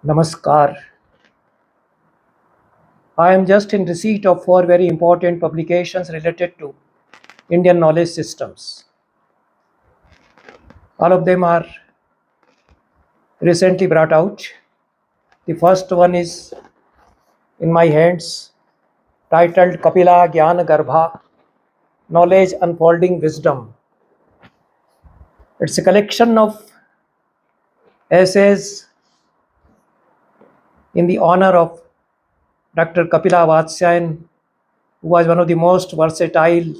Namaskar. I am just in receipt of four very important publications related to Indian knowledge systems. All of them are recently brought out. The first one is in my hands, titled Kapilājñānagarbhā, Knowledge Unfolding Wisdom. It's a collection of essays in the honor of Dr. Kapilājñānagarbhā, who was one of the most versatile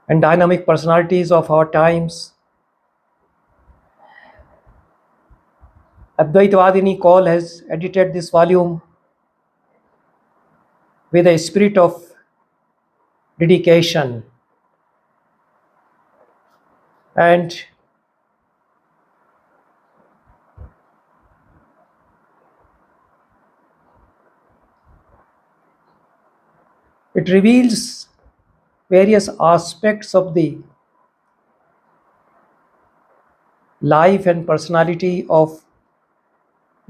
and dynamic personalities of our times. Advaitav Kaul has edited this volume with a spirit of dedication, and it reveals various aspects of the life and personality of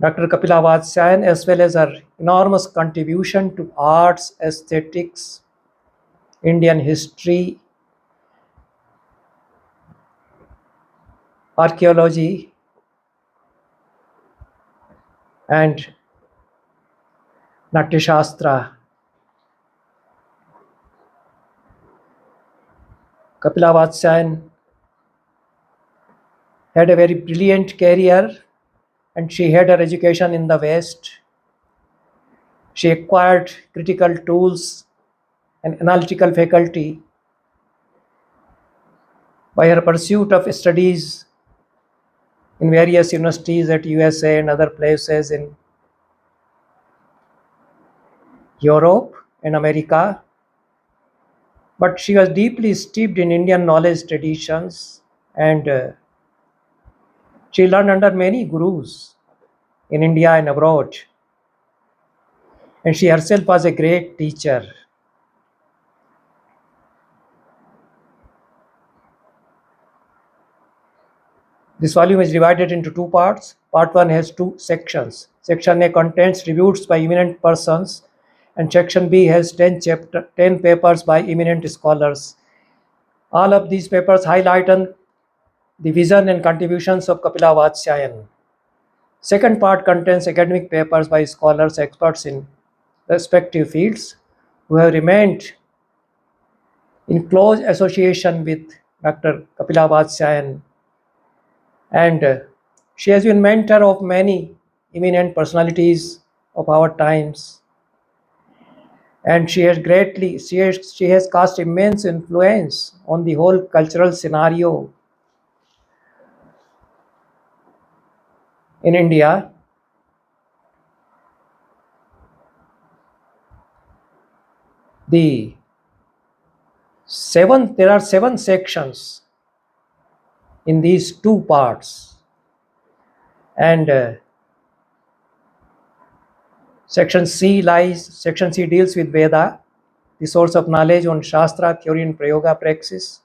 Dr. Kapilājñānagarbhā, as well as her enormous contribution to arts, aesthetics, Indian history, archaeology, and Arthaśāstra. Kapilājñānagarbhā had a very brilliant career, and she had her education in the West. She acquired critical tools and analytical faculty by her pursuit of studies in various universities at USA and other places in Europe and America. But she was deeply steeped in Indian knowledge traditions, and she learned under many gurus in India and abroad. And she herself was a great teacher. This volume is divided into two parts. Part 1 has two sections. Section A contains tributes by eminent persons, and Section B has 10 papers by eminent scholars. All of these papers highlight the vision and contributions of Kapilājñānagarbhā. Second part contains academic papers by scholars, experts in respective fields, who have remained in close association with Dr. Kapilājñānagarbhā, and she has been mentor of many eminent personalities of our times, and she has cast immense influence on the whole cultural scenario in India. There are 7 sections in these two parts, and Section C deals with Veda, the source of knowledge on Shastra, theory and Prayoga praxis.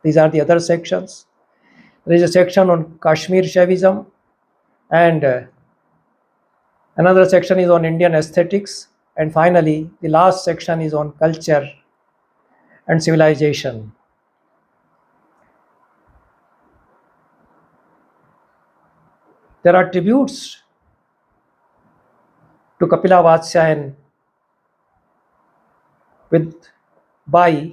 These are the other sections. There is a section on Kashmir Shaivism, and another section is on Indian aesthetics, and finally the last section is on culture and civilization. There are tributes to Kapilājñānagarbhā by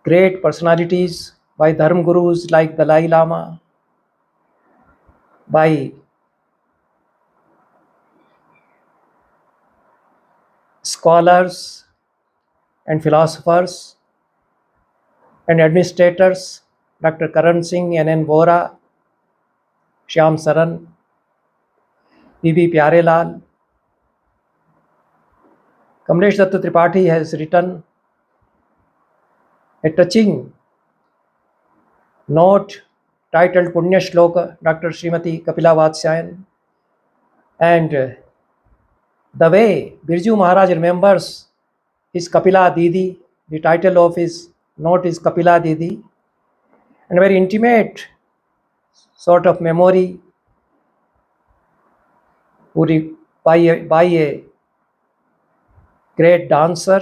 great personalities, by Dharma gurus like Dalai Lama, by scholars and philosophers and administrators, Dr. Karan Singh, N.N. Vora, Shyam Saran, B.B. Pyarelal. Kamlesh Datta Tripathi has written a touching note titled Punya Shloka, Dr. Srimati Kapilājñānagarbhā, and the way Birju Maharaj remembers his Kapila Didi, the title of his note is Kapila Didi, and a very intimate sort of memory by a great dancer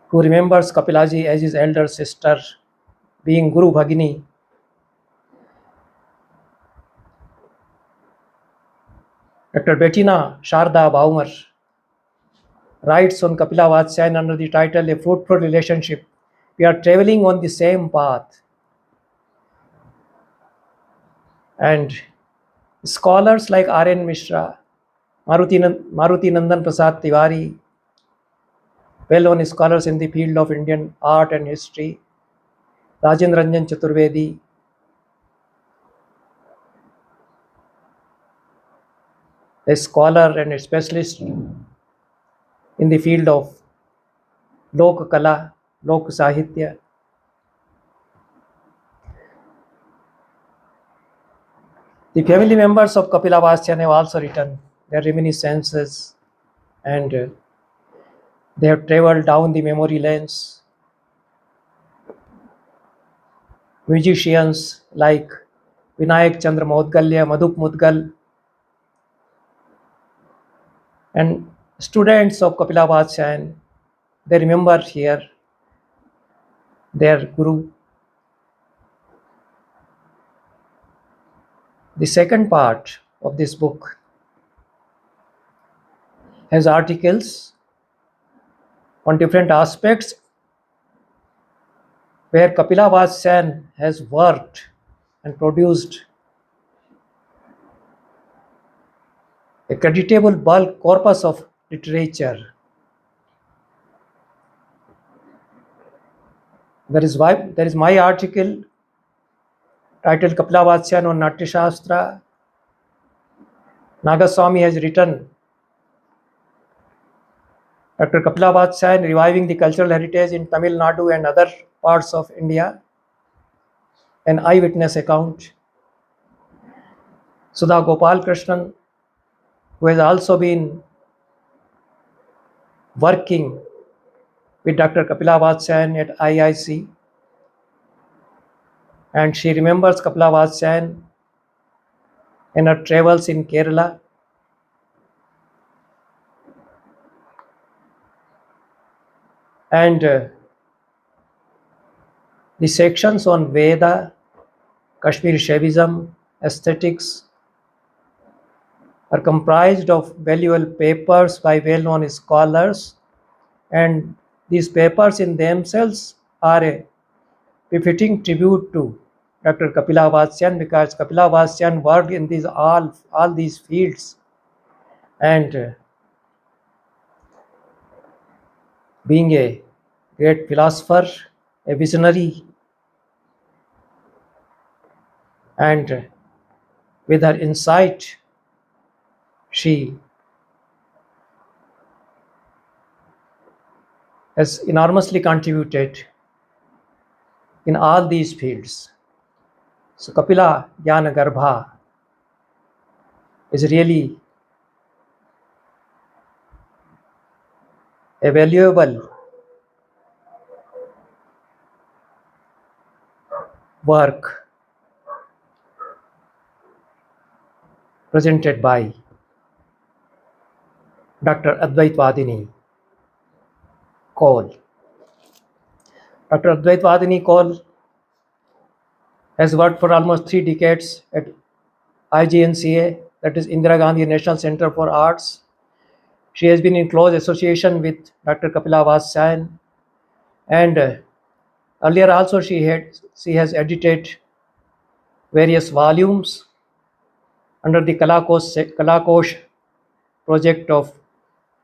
who remembers Kapilaji as his elder sister, being Guru Bhagini. Dr. Bettina Sharda Baumar writes on Kapilavatsyan under the title A Fruitful Relationship. We are traveling on the same path. And scholars like R.N. Mishra, Maruti Nandan Prasad Tiwari, well-known scholars in the field of Indian art and history, Rajendra Ranjan Chaturvedi, a scholar and a specialist in the field of Lok Kala, Lok Sahitya. The family members of Kapilavatsyan have also written their reminiscences, and they have traveled down the memory lanes. Musicians like Vinayak Chandra Maudgalya, Madhup Mudgal, and students of Kapilavatsyan, they remember here their Guru. The second part of this book has articles on different aspects where Kapilavatsyan has worked and produced a creditable bulk corpus of literature. There is my article titled Kapilavatsyan on Arthaśāstra. Nagaswamy has written Dr. Kapilavatsyan reviving the cultural heritage in Tamil Nadu and other parts of India, an eyewitness account. Sudha Gopal Krishnan, who has also been working with Dr. Kapilavatsyan at IIC, and she remembers Kapilavatsyan in her travels in Kerala. And the sections on Veda, Kashmiri Shaivism, aesthetics are comprised of valuable papers by well-known scholars, and these papers in themselves are a befitting tribute to Dr. Kapilavatsyan, because Kapilavatsyan worked in these all these fields, and being a great philosopher, a visionary, and with her insight, she has enormously contributed in all these fields. So Kapilājñānagarbhā is really a valuable work presented by Dr. Advaitavadini Kaul. Dr. Advaitavadini Kaul has worked for almost 3 decades at IGNCA, that is Indira Gandhi National Center for Arts. She has been in close association with Dr. Kapilavatsyan, and earlier also she has edited various volumes under the Kalakosh project of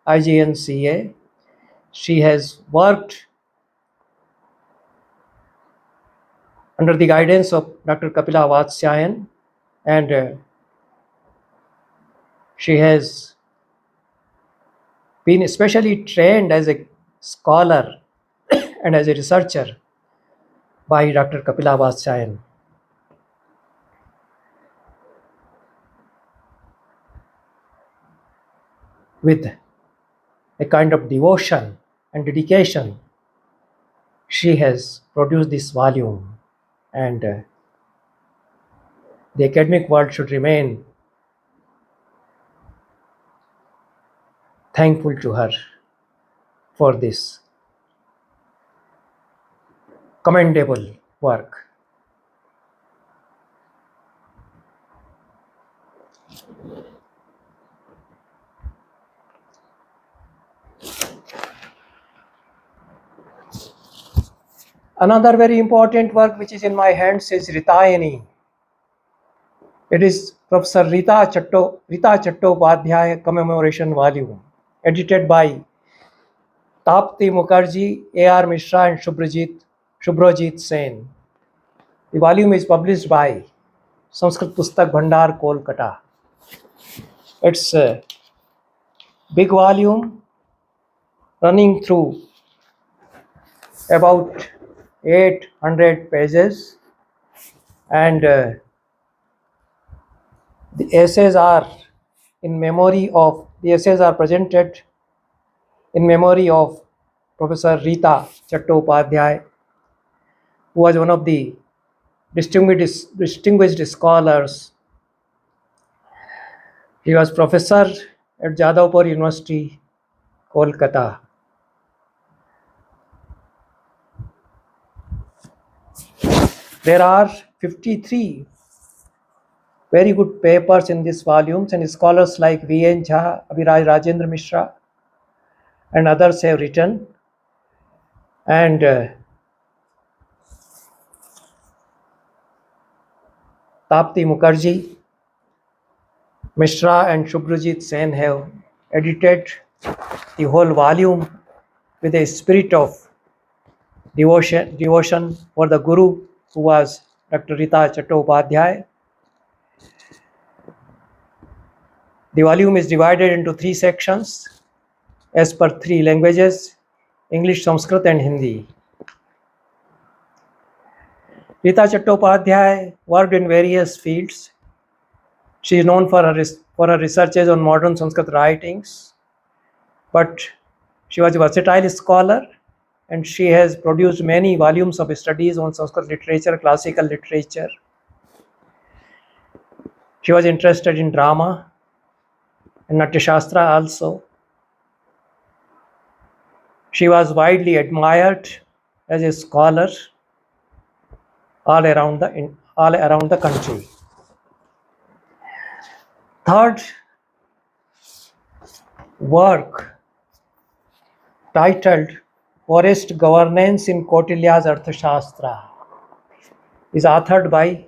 IGNCA. She has worked under the guidance of Dr. Kapilavatsyan, and she has been especially trained as a scholar and as a researcher by Dr. Kapilavatsyan. With a kind of devotion and dedication, she has produced this volume, and the academic world should remain thankful to her for this commendable work. Another very important work which is in my hands is Ṛtāyanī. It is Professor Rita Cattopadhyaya Commemoration Volume, edited by Tapati, Mukherji, A.R. Mishra and Subhrajit Sen. The volume is published by Sanskrit Pustak Bhandar, Kolkata. It's a big volume running through about 800 pages, and the essays are presented in memory of Professor Rita Cattopadhyaya, who was one of the distinguished scholars. He was professor at Jadavpur University, Kolkata. There are 53 very good papers in this volume, and scholars like V.N. Jha, Abhiraj Rajendra Mishra, and others have written. And Tapati, Mukherji, Mishra and Subhrajit Sen have edited the whole volume with a spirit of devotion for the Guru, who was Dr. Rita Cattopadhyaya. The volume is divided into 3 sections as per 3 languages: English, Sanskrit and Hindi. Rita Cattopadhyaya worked in various fields. She is known for her researches on modern Sanskrit writings, but she was a versatile scholar, and she has produced many volumes of studies on Sanskrit literature, classical literature. She was interested in drama and Arthaśāstra also. She was widely admired as a scholar all around the country. Third work, titled Forest Governance in Kauṭilya's Arthaśāstra, is authored by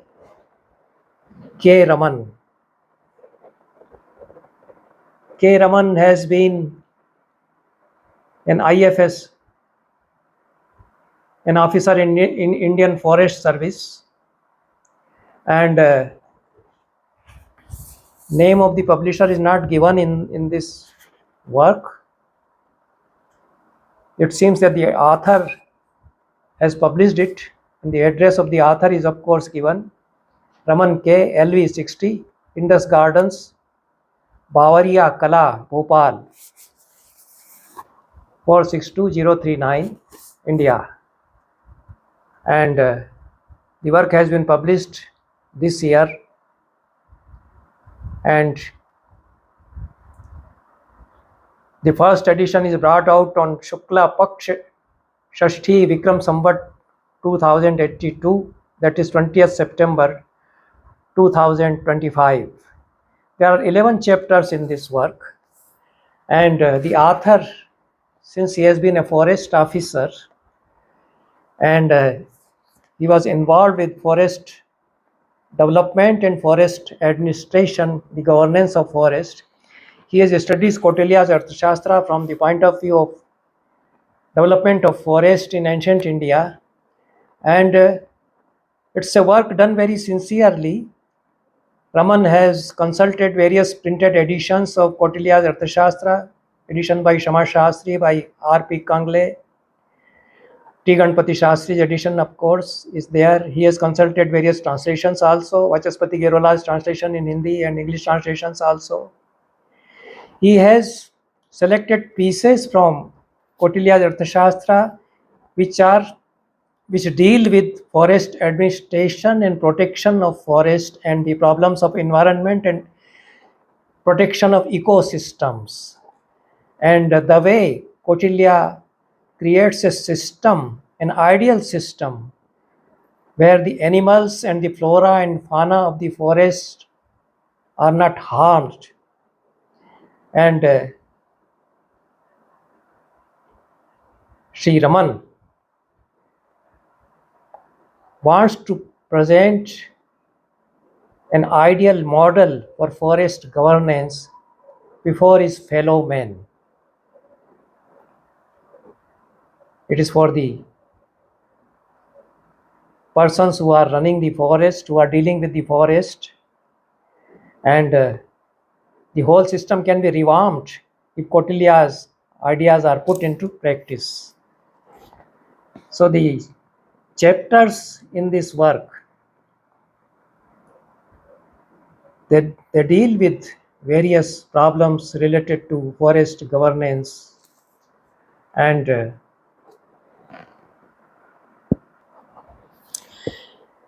K.Raman. K.Raman has been an IFS, an officer in Indian Forest Service, and name of the publisher is not given in this work. It seems that the author has published it, and the address of the author is of course given: Raman K, LV 60, Indus Gardens, Bawariya Kala, Bhopal, 462039, India. And the work has been published this year, and the first edition is brought out on Shukla Paksh Shashti Vikram Samvat 2082, that is 20th September 2025. There are 11 chapters in this work, and the author, since he has been a forest officer and he was involved with forest development and forest administration, the governance of forest, he has studied Kauṭilya's Arthaśāstra from the point of view of development of forest in ancient India, and it's a work done very sincerely. Raman has consulted various printed editions of Kauṭilya's Arthaśāstra, edition by Shama Shastri, by R.P. Kangle. T. Ganpati Shastri's edition, of course, is there. He has consulted various translations also, Vachaspati Gerola's translation in Hindi and English translations also. He has selected pieces from Kauṭilya's Arthaśāstra which are which deal with forest administration and protection of forest and the problems of environment and protection of ecosystems. And the way Kauṭilya creates a system, an ideal system, where the animals and the flora and fauna of the forest are not harmed. And K.Raman wants to present an ideal model for forest governance before his fellow men. It is for the persons who are running the forest, who are dealing with the forest, and the whole system can be revamped if Kautilya's ideas are put into practice. So the chapters in this work, they deal with various problems related to forest governance, and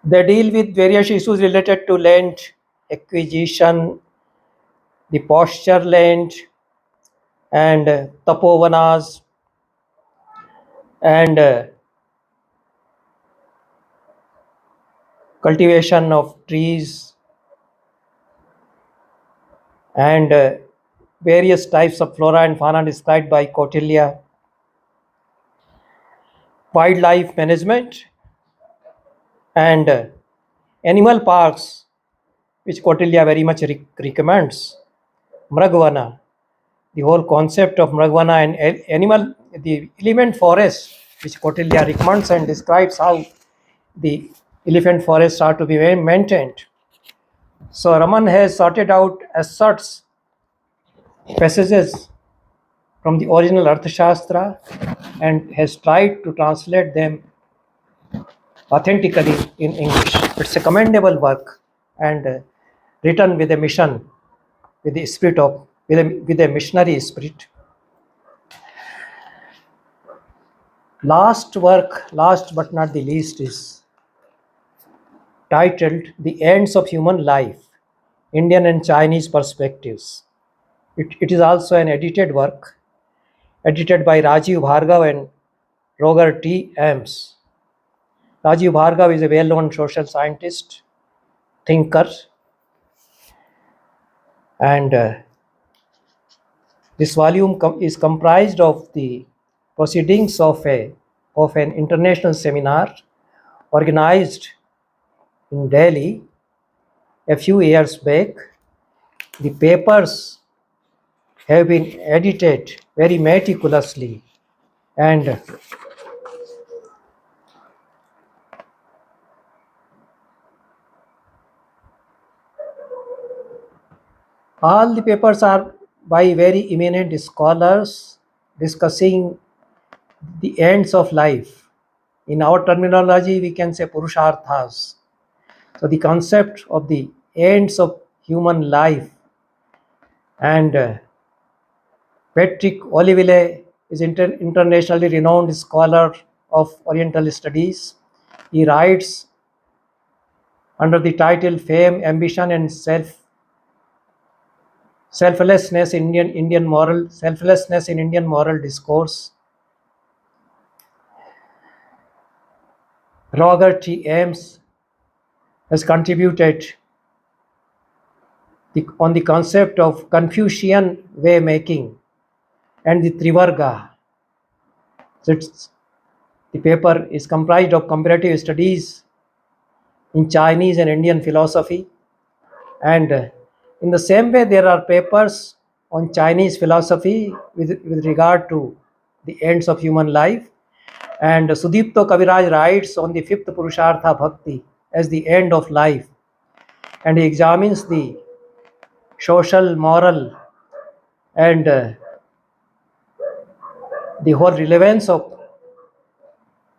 they deal with various issues related to land acquisition, the pasture land, and tapovanas, and cultivation of trees, and various types of flora and fauna described by Kautilya, wildlife management, and animal parks, which Kautilya very much recommends, Mragvana, the whole concept of Mragvana and animal, the elephant forest, which Kautilya recommends and describes how the elephant forests are to be maintained. So Raman has sorted out asserts passages from the original Arthaśāstra and has tried to translate them authentically in English. It's a commendable work and written with a mission, with the spirit of, with a missionary spirit. Last work, last but not the least, is titled The Ends of Human Life, Indian and Chinese Perspectives. It is also an edited work, edited by Rajeev Bhargav and Roger T. Ames. Rajeev Bhargav is a well-known social scientist, thinker, and this volume is comprised of the proceedings of an international seminar organized in Delhi a few years back. The papers have been edited very meticulously, and all the papers are by very eminent scholars discussing the ends of life. In our terminology, we can say purusharthas. So the concept of the ends of human life, and Patrick Olivelle is internationally renowned scholar of Oriental studies. He writes under the title Fame, Ambition and Selflessness in Indian Moral Discourse. Roger T. Ames has contributed on the concept of Confucian way making and the Trivarga. So the paper is comprised of comparative studies in Chinese and Indian philosophy, and in the same way there are papers on Chinese philosophy with regard to the ends of human life, and Sudipto Kaviraj writes on the fifth Purushartha Bhakti as the end of life, and he examines the social, moral, and the whole relevance of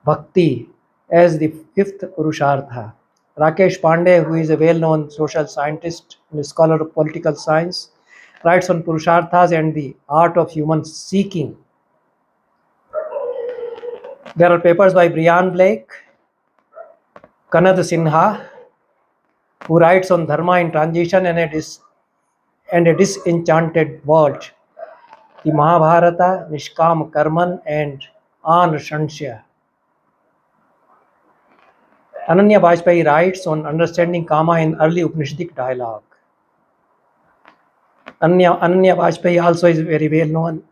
bhakti as the fifth Purushartha. Rakesh Pandey, who is a well-known social scientist and a scholar of political science, writes on Purusharthas and the art of human seeking. There are papers by Brian Blake Kanad Sinha, who writes on Dharma in Transition and a Disenchanted World, the Mahabharata, Nishkam Karman, and An Shanshya. Ananya Bajpayee writes on understanding karma in early Upanishadic dialogue. Ananya Bajpayee also is a very well known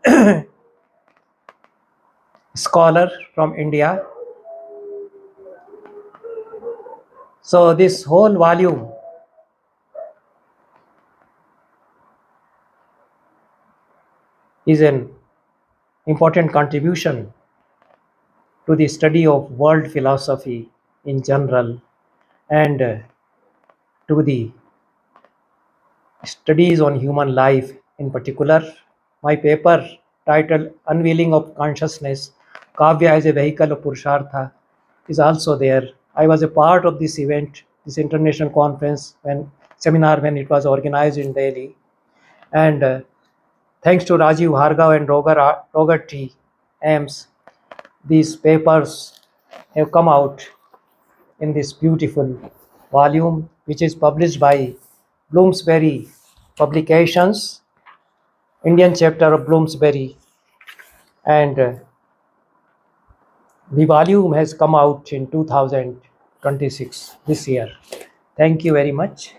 scholar from India. So this whole volume is an important contribution to the study of world philosophy in general and to the studies on human life in particular. My paper titled Unveiling of Consciousness, Kavya as a Vehicle of Purushartha is also there. I was a part of this event, this international conference seminar when it was organized in Delhi. And thanks to Rajeev, Bhargav and Roger T. Ames, these papers have come out in this beautiful volume, which is published by Bloomsbury Publications, Indian chapter of Bloomsbury, and the volume has come out in 2026, this year. Thank you very much.